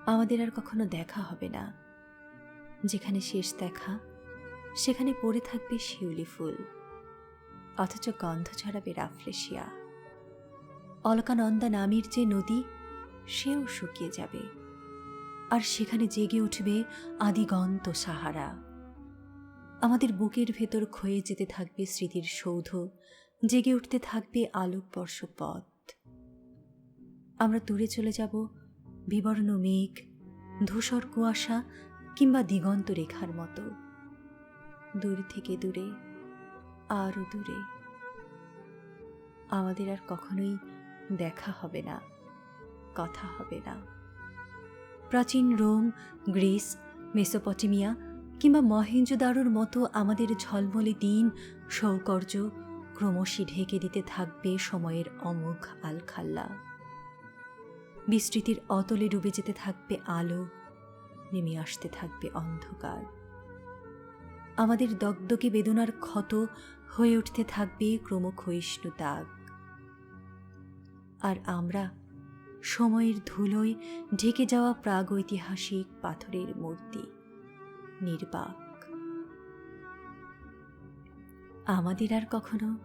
আমাদের আর কখনো দেখা হবে না। যেখানে শেষ দেখা সেখানে পড়ে থাকবে শিউলি ফুল, অথচ গন্ধ ছড়াবে রাফলেশিয়া। অলকানন্দা নামের যে নদী, সেও শুকিয়ে যাবে, আর সেখানে জেগে উঠবে আদিগন্ত সাহারা। আমাদের বুকের ভেতর ক্ষয়ে যেতে থাকবে স্মৃতির সৌধ, জেগে উঠতে থাকবে আলোকবর্ষ পথ। আমরা দূরে চলে যাব বিবর্ণ মেঘ, ধূসর কুয়াশা কিংবা দিগন্ত রেখার মতো, দূর থেকে দূরে, আরো দূরে। আমাদের আর কখনোই দেখা হবে না, কথা হবে না। প্রাচীন রোম, গ্রিস, মেসোপটেমিয়া কিংবা মহেঞ্জোদারোর মতো আমাদের ঝলমলে দিন সৌকর্য ক্রমশই ঢেকে দিতে থাকবে সময়ের অমোঘ আলখাল্লা। বিস্মৃতির অতলে ডুবে যেতে থাকবে আলো, নেমে আসতে থাকবে অন্ধকার। আমাদের দগদগে বেদনার ক্ষত হয়ে উঠতে থাকবে ক্রমক্ষয়িষ্ণু দাগ। আর আমরা সময়ের ধুলোয় ঢেকে যাওয়া প্রাগৈতিহাসিক পাথরের মূর্তি, নির্বাক। আমাদের আর কখনো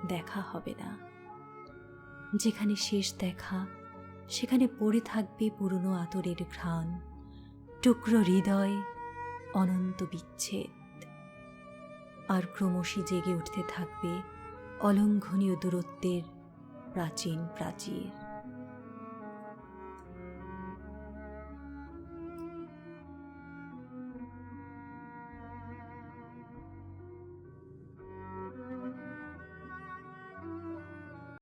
দেখা হবে না। যেখানে শেষ দেখা সেখানে পড়ে থাকবে পুরনো আতরের ঘ্রাণ, টুকরো হৃদয়, অনন্ত বিচ্ছেদ। আর ক্রমশই জেগে উঠতে থাকবে অলঙ্ঘনীয় দূরত্বের প্রাচীন প্রাচীর।